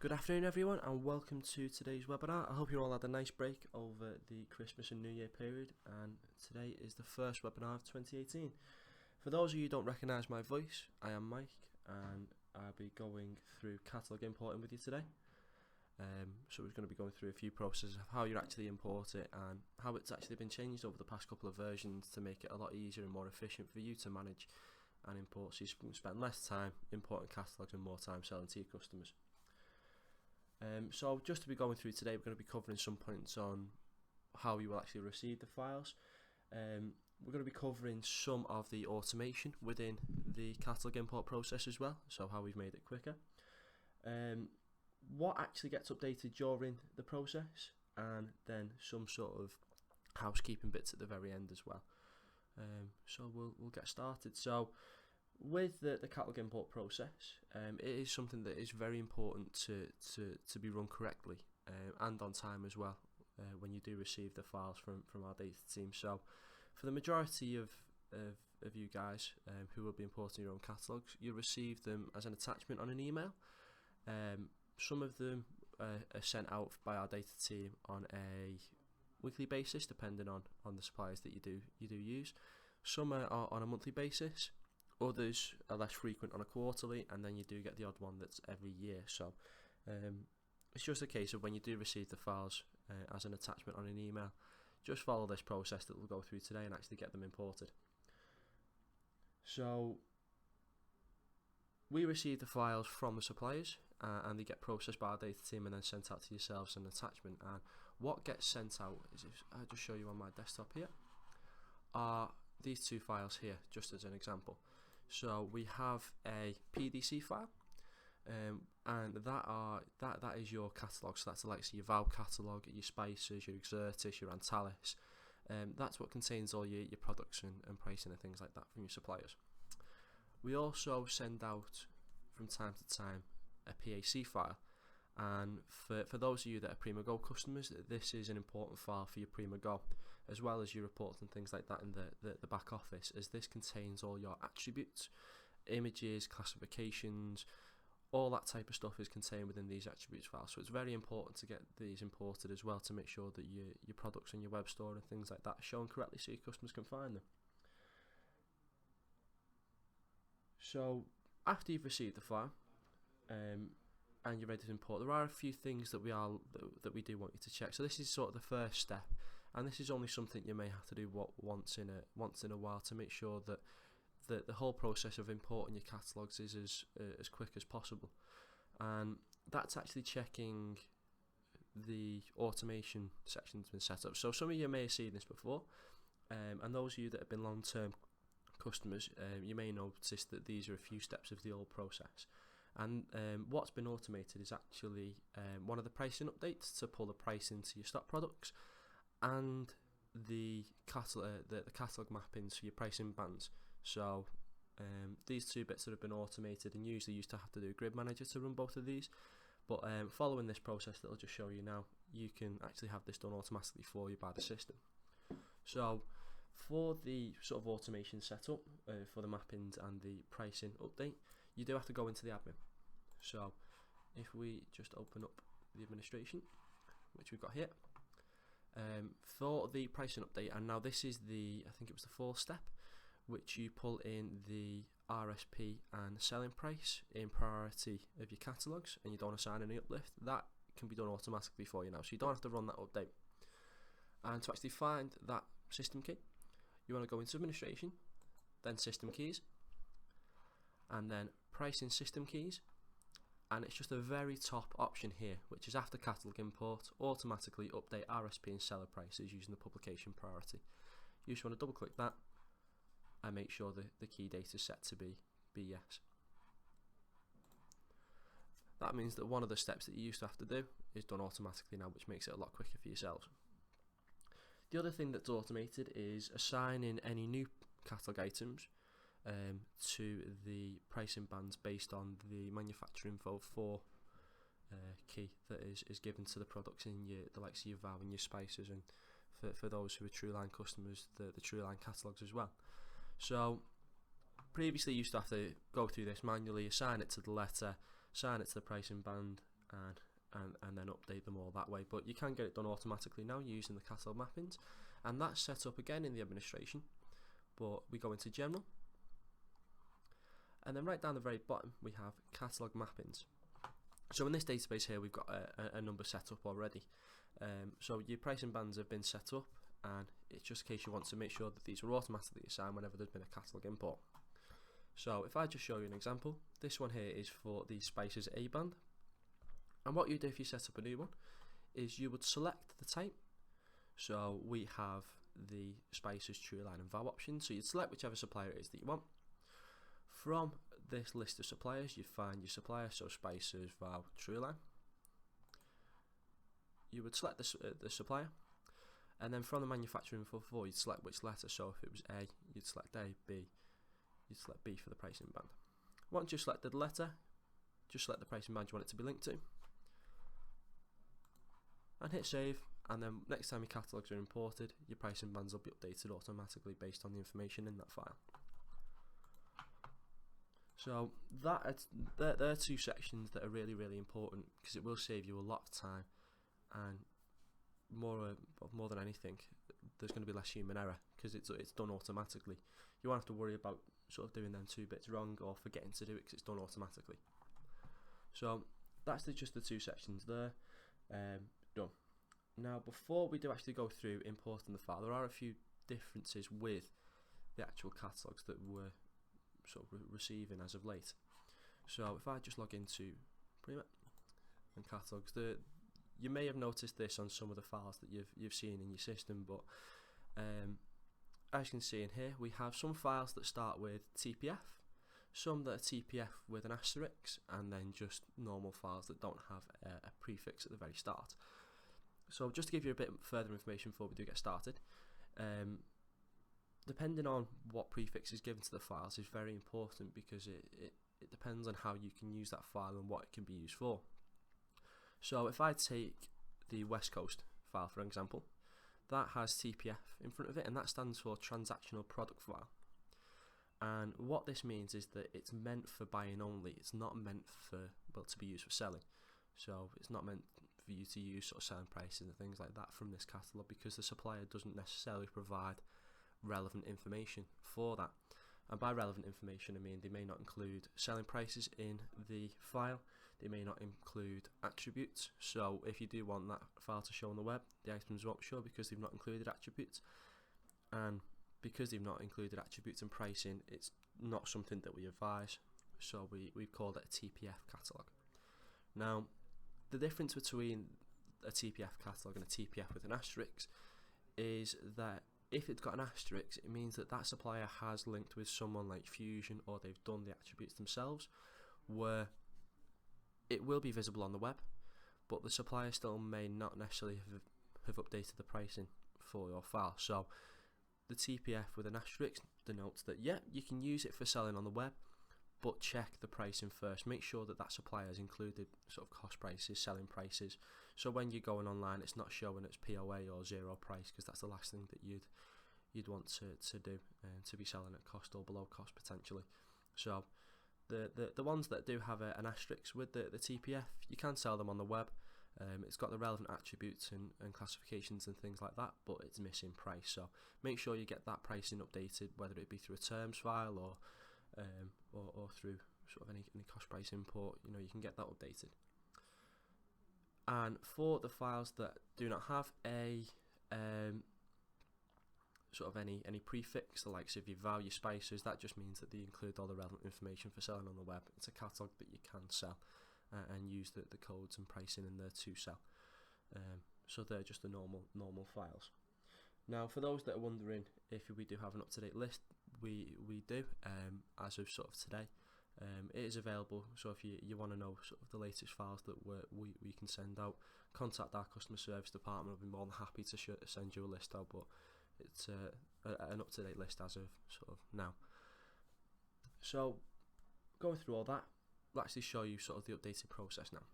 Good afternoon everyone and welcome to today's webinar. I hope you all had a nice break over the Christmas and New Year period, and today is the first webinar of 2018. For those of you who don't recognise my voice, I am Mike and I'll be going through Catalogue Importing with you today. So we're going to be going through a few processes of how you actually import it and how it's actually been changed over the past couple of versions to make it a lot easier and more efficient for you to manage and import, so you can spend less time importing catalogues and more time selling to your customers. So just to be going through today, we're going to be covering some points on how you will actually receive the files. We're going to be covering some of the automation within the catalogue import process as well, so how we've made it quicker. What actually gets updated during the process, and then some sort of housekeeping bits at the very end as well. So we'll get started. So with the catalogue import process, it is something that is very important to be run correctly and on time as well when you do receive the files from our data team. So for the majority of you guys who will be importing your own catalogues, you'll receive them as an attachment on an email. Some of them are sent out by our data team on a weekly basis, depending on the suppliers that you do use. Some are on a monthly basis. Others are less frequent on a quarterly, and then you do get the odd one that's every year. So it's just a case of when you do receive the files as an attachment on an email, just follow this process that we'll go through today and actually get them imported. So we receive the files from the suppliers and they get processed by our data team and then sent out to yourselves as an attachment. And what gets sent out is, I'll just show you on my desktop here, are these two files here, just as an example. So we have a PDC file, and that is your catalogue. So that's like your Val catalogue, your Spices, your Exertis, your Antalis. That's what contains all your products and pricing and things like that from your suppliers. We also send out from time to time a PAC file, and for those of you that are PreMap customers, this is an important file for your PreMap, as well as your reports and things like that in the back office, as this contains all your attributes, images, classifications, all that type of stuff is contained within these attributes files. So it's very important to get these imported as well to make sure that your products and your web store and things like that are shown correctly so your customers can find them. So after you've received the file and you're ready to import, there are a few things that we do want you to check. So this is sort of the first step, and this is only something you may have to do once in a while to make sure that the whole process of importing your catalogues is as quick as possible. And that's actually checking the automation section that's been set up. So some of you may have seen this before, and those of you that have been long-term customers, you may notice that these are a few steps of the old process. And what's been automated is actually one of the pricing updates to pull the price into your stock products, and the catalogue mappings for your pricing bands. So these two bits that have been automated, and usually used to have to do a grid manager to run both of these, but following this process that I'll just show you now, you can actually have this done automatically for you by the system. So for the sort of automation setup for the mappings and the pricing update, you do have to go into the admin. So if we just open up the administration, which we've got here, for the pricing update, and now this is I think it was the fourth step, which you pull in the RSP and selling price in priority of your catalogues, and you don't assign any uplift. That can be done automatically for you now, so you don't have to run that update. And to actually find that system key, you want to go into administration, then system keys, and then pricing system keys, and it's just the very top option here, which is after catalogue import, automatically update RSP and seller prices using the publication priority. You just want to double click that and make sure the key date is set to be yes. That means that one of the steps that you used to have to do is done automatically now, which makes it a lot quicker for yourselves. The other thing that's automated is assigning any new catalogue items to the pricing bands based on the manufacturer info 4 key that is given to the products in the likes of your Val and your Spices, and for those who are Trueline customers, the Trueline catalogues as well. So previously you used to have to go through this manually, assign it to the letter, assign it to the pricing band, and then update them all that way. But you can get it done automatically now using the catalog mappings, and that's set up again in the administration. But we go into general, and then right down the very bottom we have catalog mappings. So in this database here we've got a number set up already. So your pricing bands have been set up, and it's just in case you want to make sure that these are automatically assigned whenever there's been a catalog import. So if I just show you an example, this one here is for the spices A band, and what you do if you set up a new one is you would select the type. So we have the spices, true line and VAW options, so you'd select whichever supplier it is that you want. From this list of suppliers you'd find your supplier, so spices, VAW, true line. You would select the supplier, and then from the manufacturer info 4 you'd select which letter. So if it was A, you'd select A, B, you'd select B for the pricing band. Once you've selected the letter, just select the pricing band you want it to be linked to, and hit save, and then next time your catalogs are imported, your pricing bands will be updated automatically based on the information in that file. So there are two sections that are really important, because it will save you a lot of time, and more than anything, there's going to be less human error because it's done automatically. You won't have to worry about sort of doing them 2 bits wrong or forgetting to do it because it's done automatically. So that's just the two sections there. Done. Now before we do actually go through importing the file, there are a few differences with the actual catalogs that we're sort of receiving as of late. So if I just log into PreMap and catalogs, you may have noticed this on some of the files that you've seen in your system, but as you can see in here, we have some files that start with TPF, some that are TPF with an asterisk, and then just normal files that don't have a prefix at the very start. So just to give you a bit further information before we do get started, depending on what prefix is given to the files is very important, because it depends on how you can use that file and what it can be used for. So if I take the West Coast file for example, that has TPF in front of it, and that stands for Transactional Product File. And what this means is that it's meant for buying only. It's not meant for, well, to be used for selling. So it's not meant for you to use sort of selling prices and things like that from this catalogue, because the supplier doesn't necessarily provide relevant information for that. And by relevant information I mean they may not include selling prices in the file, they may not include attributes. So if you do want that file to show on the web, the items won't show because they've not included attributes, and because they've not included attributes and pricing, it's not something that we advise. So we've called it a TPF catalogue. Now the difference between a TPF catalogue and a TPF with an asterisk is that if it's got an asterisk, it means that that supplier has linked with someone like Fusion, or they've done the attributes themselves, where it will be visible on the web, but the supplier still may not necessarily have updated the pricing for your file. So the TPF with an asterisk denotes that, yeah, you can use it for selling on the web, but check the pricing first. Make sure that that supplier has included sort of cost prices, selling prices, so when you're going online it's not showing it's POA or zero price, because that's the last thing that you'd want to do, to be selling at cost or below cost potentially. So the ones that do have an asterisk with the TPF, you can sell them on the web. It's got the relevant attributes and classifications and things like that, but it's missing price. So make sure you get that pricing updated, whether it be through a terms file or through sort of any cost price import. You know, you can get that updated. And for the files that do not have a sort of any prefix, the likes of your value spices, that just means that they include all the relevant information for selling on the web. It's a catalogue that you can sell and use the codes and pricing in there to sell. So they're just the normal files. Now for those that are wondering if we do have an up-to-date list, we do, as of sort of today. It is available, so if you want to know sort of the latest files that we can send out, contact our customer service department. We'll be more than happy to send you a list out, but it's an up-to-date list as of sort of now. So going through all that, we'll actually show you sort of the updated process now.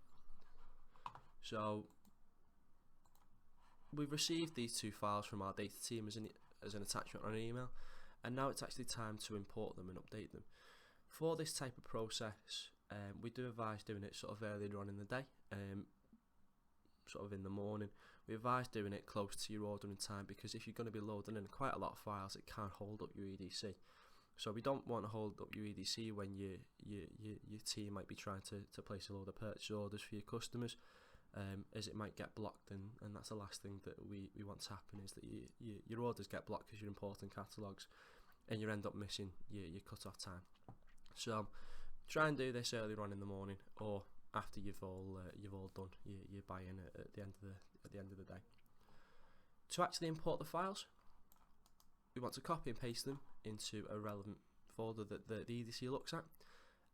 So we've received these two files from our data team as an attachment on an email, and now it's actually time to import them and update them. For this type of process, We do advise doing it sort of earlier on in the day, sort of in the morning. We advise doing it close to your ordering time, because if you're going to be loading in quite a lot of files, it can hold up your EDC. So we don't want to hold up your EDC when your team might be trying to place a load of purchase orders for your customers, as it might get blocked, and that's the last thing that we want to happen, is that your orders get blocked because you're importing catalogues and you end up missing your cut-off time. So try and do this earlier on in the morning, or after you've all done your buy-in at the end of the day. To actually import the files, we want to copy and paste them into a relevant folder that the EDC looks at,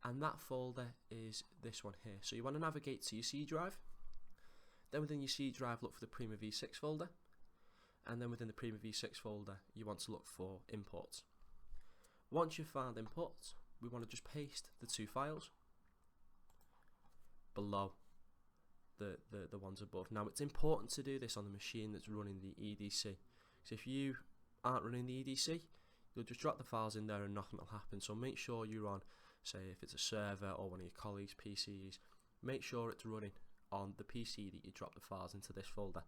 and that folder is this one here. So you want to navigate to your C drive, then within your C drive look for the PreMap v6 folder, and then within the PreMap v6 folder you want to look for imports. Once you've found imports, we want to just paste the two files below the ones above. Now it's important to do this on the machine that's running the EDC, so if you aren't running the EDC, you'll just drop the files in there and nothing will happen. So make sure you're on, say if it's a server or one of your colleagues' PCs, make sure it's running on the PC that you drop the files into this folder,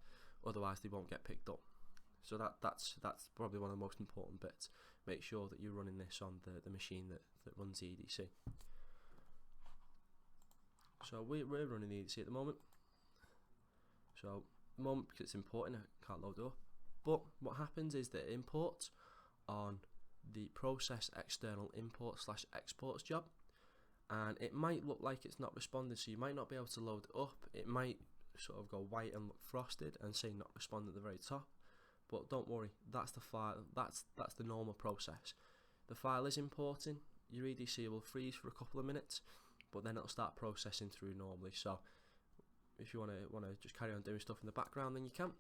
otherwise they won't get picked up. So that's probably one of the most important bits. Make sure that you're running this on the machine that runs the EDC. So we're running the EDC at the moment. So at the moment, because it's importing, I can't load it up. But what happens is that it imports on the process external import / exports job, and it might look like it's not responding, so you might not be able to load it up. It might sort of go white and look frosted and say not respond at the very top, but don't worry, that's the file, that's the normal process. The file is importing, your EDC will freeze for a couple of minutes, but then it'll start processing through normally. So if you want to just carry on doing stuff in the background, then you can.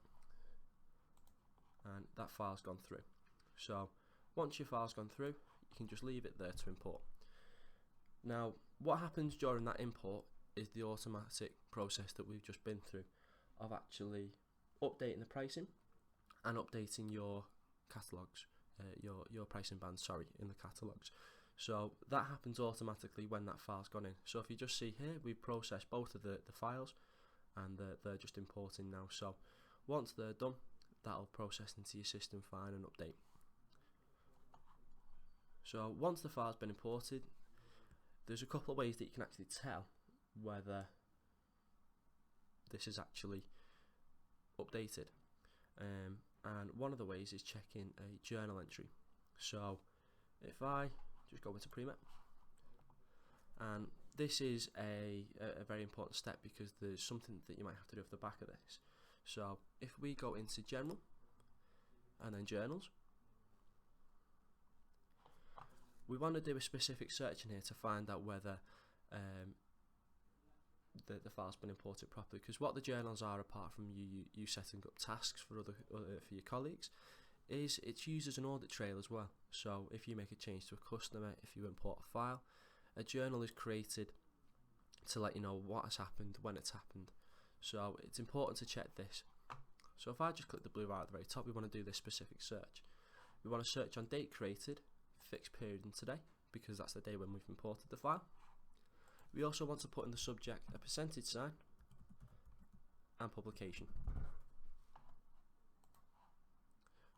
And that file's gone through. So once your file's gone through, you can just leave it there to import. Now what happens during that import is the automatic process that we've just been through of actually updating the pricing and updating your catalogues, your pricing bands, sorry, in the catalogues. So that happens automatically when that file's gone in. So if you just see here, we've processed both of the files, and they're just importing now. So once they're done, that'll process into your system fine and update. So once the file's been imported, there's a couple of ways that you can actually tell whether this is actually updated, and one of the ways is checking a journal entry. So if I just go into PreMap, and this is a very important step, because there's something that you might have to do off the back of this. So if we go into General and then Journals, we want to do a specific search in here to find out whether the file's been imported properly, because what the journals are, apart from you setting up tasks for for your colleagues, is it's used as an audit trail as well. So if you make a change to a customer, if you import a file, a journal is created to let you know what has happened, when it's happened. So it's important to check this. So if I just click the blue bar at the very top, we want to do this specific search. We want to search on date created, fixed period and today, because that's the day when we've imported the file. We also want to put in the subject a percentage sign and publication.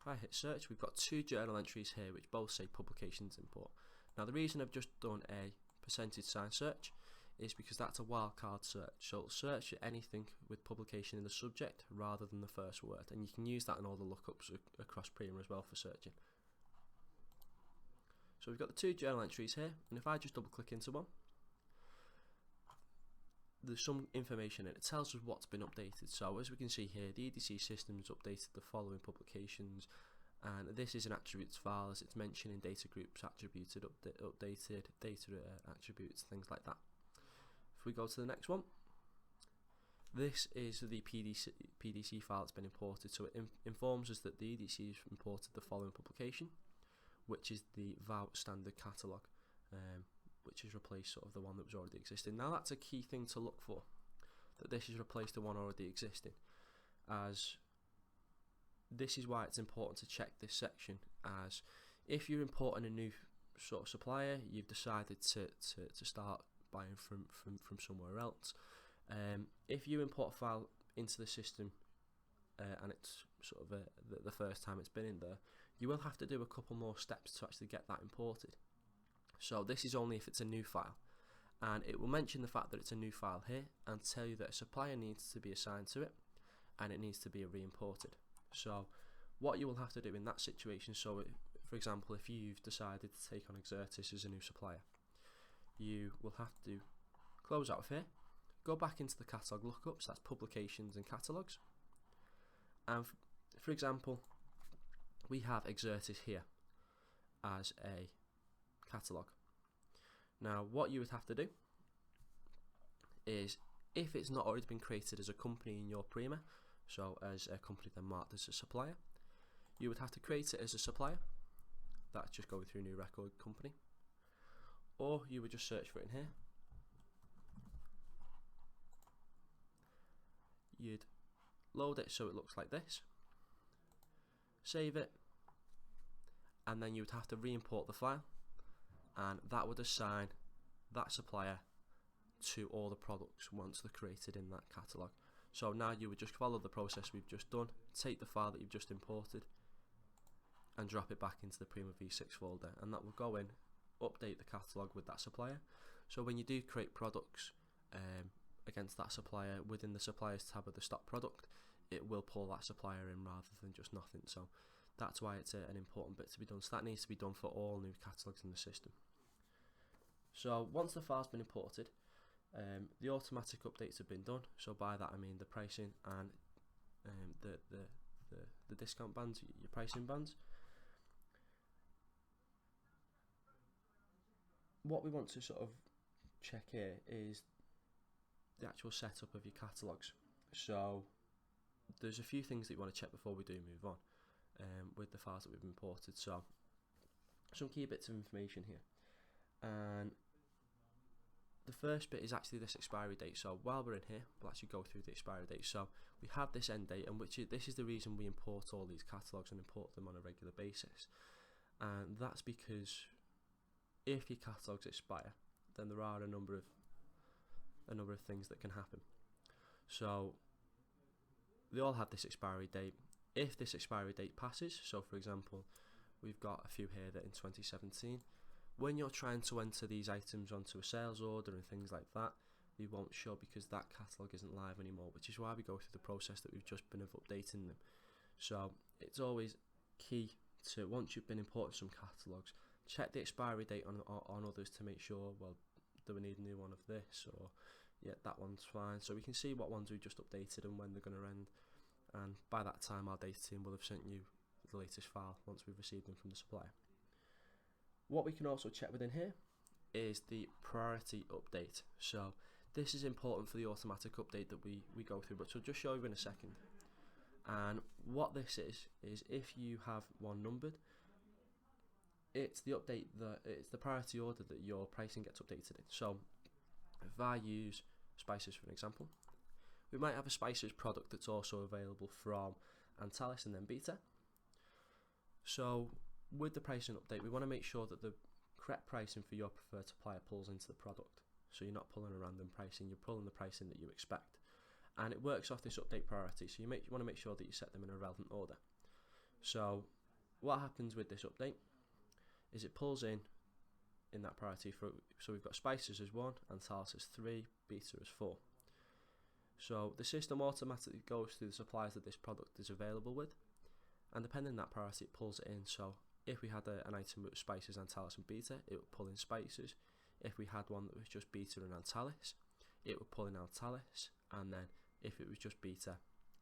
If I hit search, we've got two journal entries here which both say publications import. Now the reason I've just done a percentage sign search is because that's a wildcard search, so it'll search anything with publication in the subject rather than the first word, and you can use that in all the lookups across PreMap as well for searching. So we've got the two journal entries here, and if I just double click into one, there's some information in it. It tells us what's been updated. So as we can see here, the EDC system has updated the following publications, and this is an attributes file, as it's mentioned in data groups, attributed, updated, data attributes, things like that. If we go to the next one, this is the PDC file that's been imported. So it informs us that the EDC has imported the following publication, which is the VOW standard catalogue, which has replaced sort of the one that was already existing. Now that's a key thing to look for, that this has replaced the one already existing, as this is why it's important to check this section, as if you're importing a new sort of supplier, you've decided to start buying from somewhere else. If you import a file into the system and it's sort of the first time it's been in there, you will have to do a couple more steps to actually get that imported. So this is only if it's a new file, and it will mention the fact that it's a new file here and tell you that a supplier needs to be assigned to it and it needs to be re-imported. So what you will have to do in that situation, so for example, if you've decided to take on Exertis as a new supplier, you will have to close out of here, go back into the catalogue lookups, that's publications and catalogues, and for example, we have Exertis here as a catalogue. Now what you would have to do is, if it's not already been created as a company in your PreMap, so as a company then marked as a supplier, you would have to create it as a supplier. That's just going through new record company, or you would just search for it in here. You'd load it so it looks like this, save it, and then you would have to re-import the file, and that would assign that supplier to all the products once they're created in that catalogue. So now you would just follow the process we've just done, take the file that you've just imported and drop it back into the PreMap v6 folder, and that will go in, update the catalogue with that supplier. So when you do create products against that supplier within the suppliers tab of the stock product, it will pull that supplier in rather than just nothing. So that's why it's an important bit to be done. So that needs to be done for all new catalogues in the system. So once the file's been imported, the automatic updates have been done. So by that I mean the pricing and the discount bands, your pricing bands. What we want to sort of check here is the actual setup of your catalogues. So there's a few things that you want to check before we do move on with the files that we've imported. So some key bits of information here, and the first bit is actually this expiry date. So while we're in here, we'll actually go through the expiry date. So we have this end date, and this is the reason we import all these catalogues and import them on a regular basis, and that's because if your catalogues expire, then there are a number of things that can happen. So they all have this expiry date. If this expiry date passes, so for example, we've got a few here that in 2017, when you're trying to enter these items onto a sales order and things like that, they won't show because that catalogue isn't live anymore, which is why we go through the process that we've just been of updating them. So it's always key to, once you've been importing some catalogues, check the expiry date on others to make sure, well, do we need a new one of this, or yeah, that one's fine. So we can see what ones we've just updated and when they're going to end, and by that time our data team will have sent you the latest file once we've received them from the supplier. What we can also check within here is the priority update. So this is important for the automatic update that we go through, but I'll just show you in a second. And what this is if you have one numbered, it's the update it's the priority order that your pricing gets updated in. So if I use spices for an example, we might have a spices product that's also available from Antalis and then Beta. So with the pricing update, we want to make sure that the correct pricing for your preferred supplier pulls into the product. So you're not pulling a random pricing, you're pulling the pricing that you expect. And it works off this update priority, so you want to make sure that you set them in a relevant order. So what happens with this update is it pulls in that priority. So we've got spices as 1, Antalis as 3, Beta as 4. So the system automatically goes through the suppliers that this product is available with, and depending on that priority, it pulls it in. So if we had an item with spices, Antalis and Beta, it would pull in spices. If we had one that was just Beta and Antalis, it would pull in Antalis, and then if it was just Beta,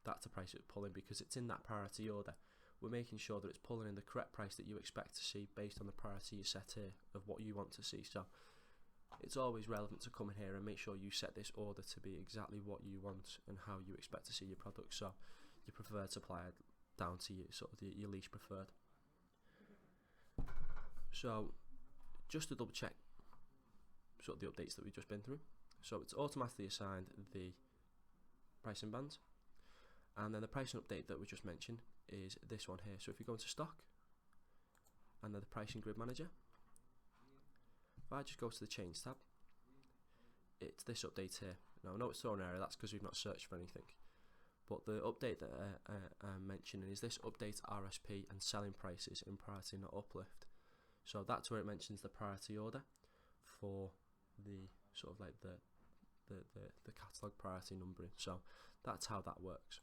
that's the price it would pull in because it's in that priority order. We're making sure that it's pulling in the correct price that you expect to see based on the priority you set here of what you want to see. So it's always relevant to come in here and make sure you set this order to be exactly what you want and how you expect to see your product. So your preferred supplier down to your least preferred. So just to double check sort of the updates that we've just been through. So it's automatically assigned the pricing bands, and then the pricing update that we just mentioned is this one here. So if you go into stock and then the pricing grid manager, if I just go to the change tab, it's this update here. Now I know it's thrown an error, that's because we've not searched for anything. But the update that I'm mentioning is this update RSP and selling prices in priority not uplift. So that's where it mentions the priority order for the sort of like the catalogue priority numbering. So that's how that works.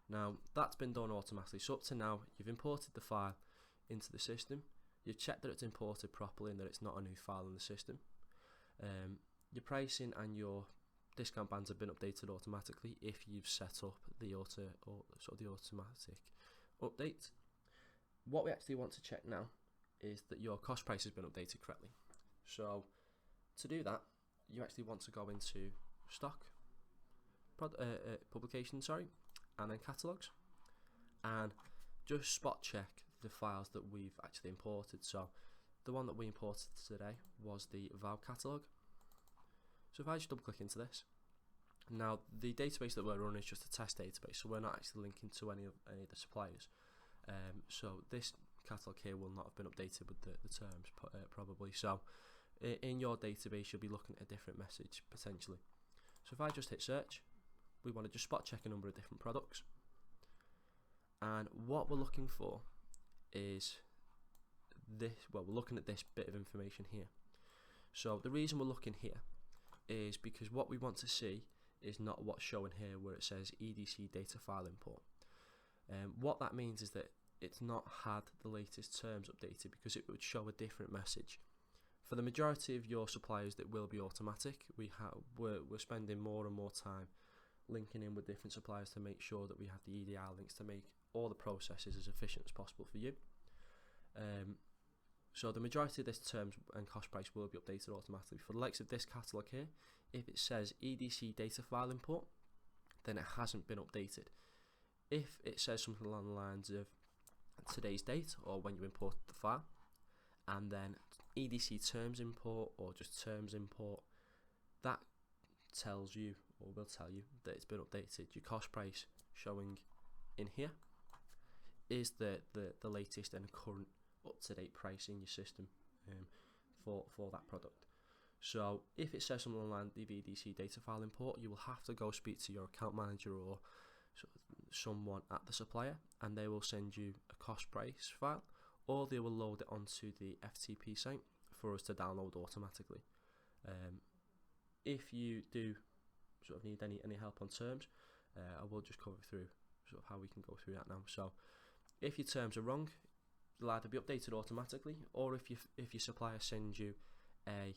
Now that's been done automatically. So up to now you've imported the file into the system. You've checked that it's imported properly and that it's not a new file in the system. Your pricing and your discount bands have been updated automatically if you've set up the the automatic update. What we actually want to check now is that your cost price has been updated correctly. So to do that, you actually want to go into stock, publication, and then catalogues, and just spot check the files that we've actually imported. So the one that we imported today was the VAL catalogue. So if I just double click into this, now the database that we're running is just a test database, so we're not actually linking to any of the suppliers. So this catalogue here will not have been updated with the terms probably. So in your database you'll be looking at a different message potentially. So if I just hit search, we want to just spot check a number of different products, and what we're looking for is this. Well, we're looking at this bit of information here. So the reason we're looking here is because what we want to see is not what's showing here where it says EDC data file import. What that means is that it's not had the latest terms updated, because it would show a different message. For the majority of your suppliers that will be automatic, we're spending more and more time linking in with different suppliers to make sure that we have the EDI links to make all the processes as efficient as possible for you. So the majority of this terms and cost price will be updated automatically. For the likes of this catalogue here, if it says EDC data file import, then it hasn't been updated. If it says something along the lines of today's date or when you import the file, and then EDC terms import or just terms import, that tells you, or will tell you, that it's been updated. Your cost price showing in here is the latest and current up-to-date price in your system for that product. So if it says something along the EDC data file import, you will have to go speak to your account manager or someone at the supplier, and they will send you a cost price file, or they will load it onto the FTP site for us to download automatically. If you do sort of need any help on terms, I will just cover through sort of how we can go through that now. So if your terms are wrong, they'll either be updated automatically, or if your supplier sends you a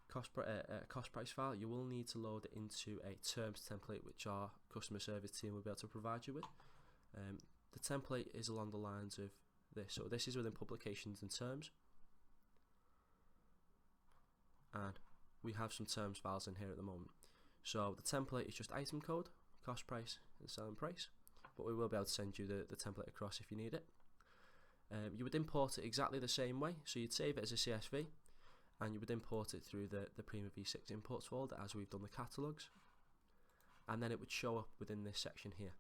cost price file, you will need to load it into a terms template, which our customer service team will be able to provide you with. The template is along the lines of this. So this is within publications and terms, and we have some terms files in here at the moment. So the template is just item code, cost price and selling price, but we will be able to send you the template across if you need it. You would import it exactly the same way, so you'd save it as a CSV, and you would import it through the PreMap v6 imports folder as we've done the catalogues, and then it would show up within this section here.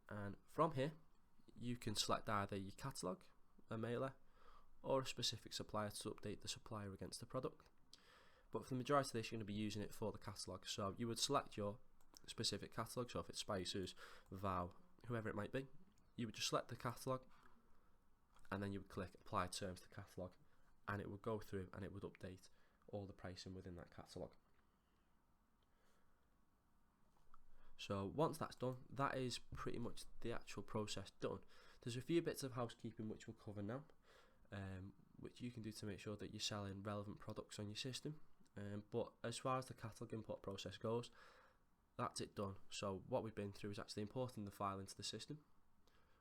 And from here you can select either your catalogue, a mailer, or a specific supplier to update the supplier against the product. But for the majority of this, you're going to be using it for the catalogue. So you would select your specific catalogue, so if it's Spices, VAL, whoever it might be, you would just select the catalogue, and then you would click apply terms to catalogue, and it would go through and it would update all the pricing within that catalogue. So once that's done, that is pretty much the actual process done. There's a few bits of housekeeping which we'll cover now, which you can do to make sure that you're selling relevant products on your system. But as far as the catalogue import process goes, that's it done. So what we've been through is actually importing the file into the system.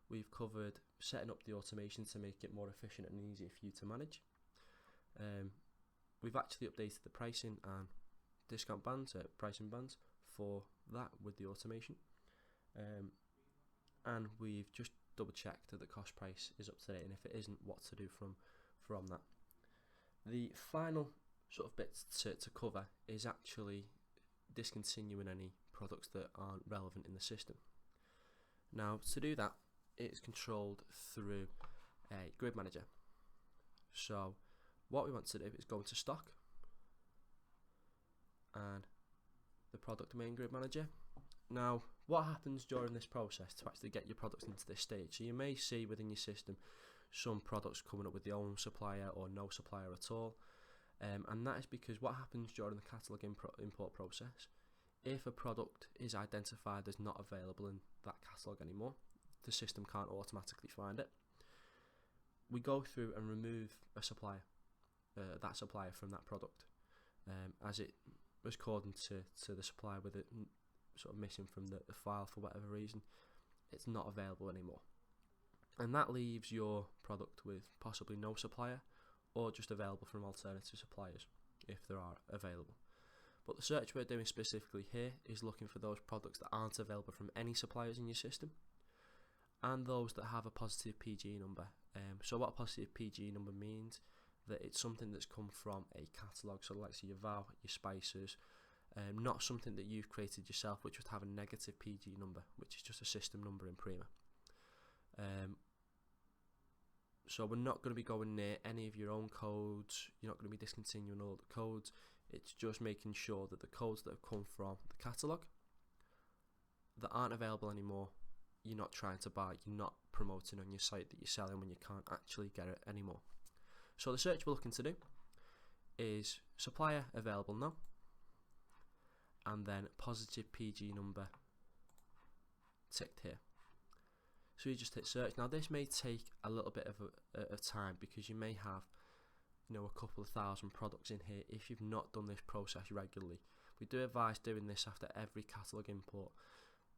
We've covered setting up the automation to make it more efficient and easier for you to manage. We've actually updated the pricing and discount bands, pricing bands for that with the automation. And we've just double checked that the cost price is up to date, and if it isn't, what to do from that. The final sort of bits to cover is actually discontinuing any products that aren't relevant in the system. Now to do that, it's controlled through a grid manager. So what we want to do is go into stock, and the product domain group manager. Now, what happens during this process to actually get your products into this stage? So you may see within your system some products coming up with the own supplier or no supplier at all, and that is because what happens during the catalogue import process, if a product is identified as not available in that catalogue anymore, the system can't automatically find it. We go through and remove a supplier, that supplier from that product, as it was according to the supplier with it sort of missing from the file for whatever reason. It's not available anymore, and that leaves your product with possibly no supplier, or just available from alternative suppliers if there are available. But the search we're doing specifically here is looking for those products that aren't available from any suppliers in your system, and those that have a positive PG number. So what a positive PG number means, that it's something that's come from a catalogue, so like your VAL, your spices, not something that you've created yourself, which would have a negative PG number, which is just a system number in PreMap. So we're not going to be going near any of your own codes. You're not going to be discontinuing all the codes. It's just making sure that the codes that have come from the catalogue that aren't available anymore, you're not trying to buy, you're not promoting on your site that you're selling when you can't actually get it anymore. So the search we're looking to do is supplier available now, and then positive PG number ticked here. So you just hit search. Now this may take a little bit of time, because you may have, you know, a couple of thousand products in here if you've not done this process regularly. We do advise doing this after every catalogue import,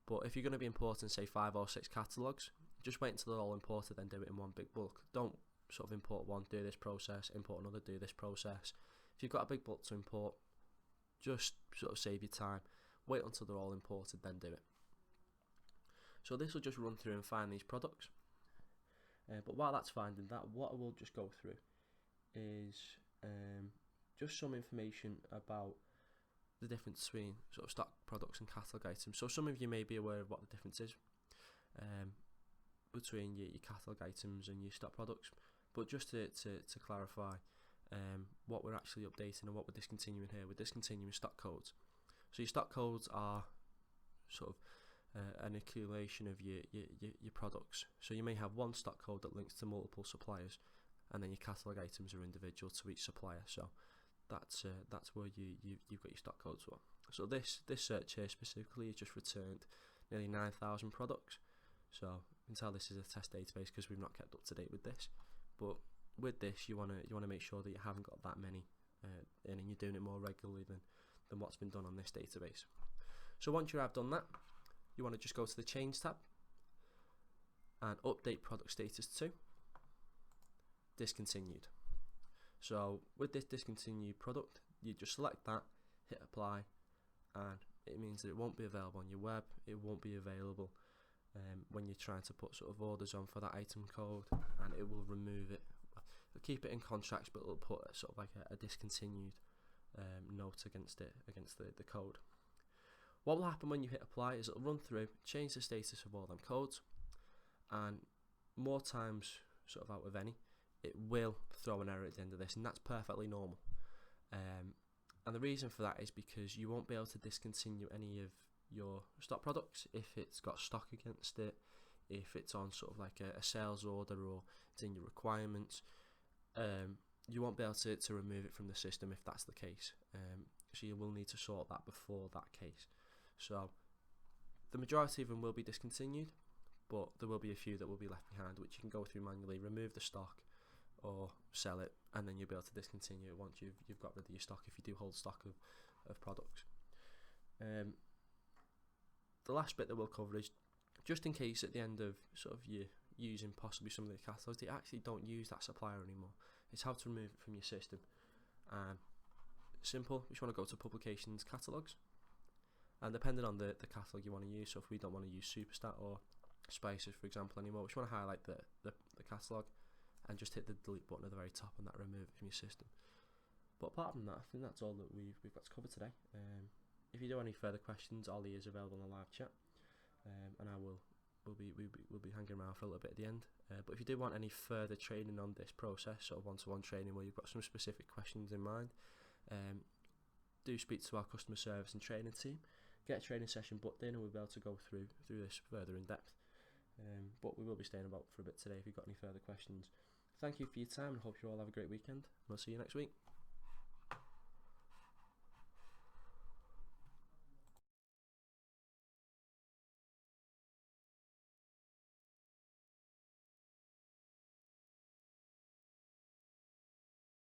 but if you're going to be importing say 5 or 6 catalogues, just wait until they're all imported, then do it in one big bulk. Don't sort of import one, do this process, import another, do this process. If you've got a big bulk to import, just sort of save your time, wait until they're all imported, then do it. So this will just run through and find these products, but while that's finding that, what I will just go through is just some information about the difference between sort of stock products and catalogue items. So some of you may be aware of what the difference is between your catalogue items and your stock products, but just to clarify what we're actually updating and what we're discontinuing here, we're discontinuing stock codes. So your stock codes are sort of an accumulation of your products. So you may have one stock code that links to multiple suppliers, and then your catalogue items are individual to each supplier. So that's where you've got your stock codes for. So this search here specifically has just returned nearly 9,000 products. So you can tell this is a test database because we've not kept up to date with this. But with this, you wanna make sure that you haven't got that many in, and you're doing it more regularly than what's been done on this database. So once you have done that, you want to just go to the Change tab and update product status to discontinued. So with this discontinued product, you just select that, hit apply, and it means that it won't be available on your web. It won't be available when you're trying to put sort of orders on for that item code, and it will remove it. It'll keep it in contracts, but it'll put sort of like a discontinued note against the code. What will happen when you hit apply is it'll run through, change the status of all them codes, and more times sort of out of any, it will throw an error at the end of this, and that's perfectly normal. And the reason for that is because you won't be able to discontinue any of your stock products if it's got stock against it, if it's on sort of like a sales order, or it's in your requirements. You won't be able to remove it from the system if that's the case. So you will need to sort that before that case. So the majority of them will be discontinued, but there will be a few that will be left behind, which you can go through manually, remove the stock or sell it, and then you'll be able to discontinue it once you've got rid of your stock, if you do hold stock of products. The last bit that we'll cover is just in case at the end of sort of you using possibly some of the catalogues, they actually don't use that supplier anymore. It's how to remove it from your system. Simple, you just want to go to publications, catalogues, and depending on the catalogue you want to use, so if we don't want to use Superstat or Spices for example anymore, we just want to highlight the catalogue and just hit the delete button at the very top, and that will remove it from your system. But apart from that, I think that's all that we've got to cover today. If you do have any further questions, Ollie is available in the live chat, and we'll be hanging around for a little bit at the end. But if you do want any further training on this process, sort of one-to-one training where you've got some specific questions in mind, do speak to our customer service and training team, get a training session booked in, and we'll be able to go through this further in depth. But we will be staying about for a bit today if you've got any further questions. Thank you for your time, and hope you all have a great weekend. We'll see you next week.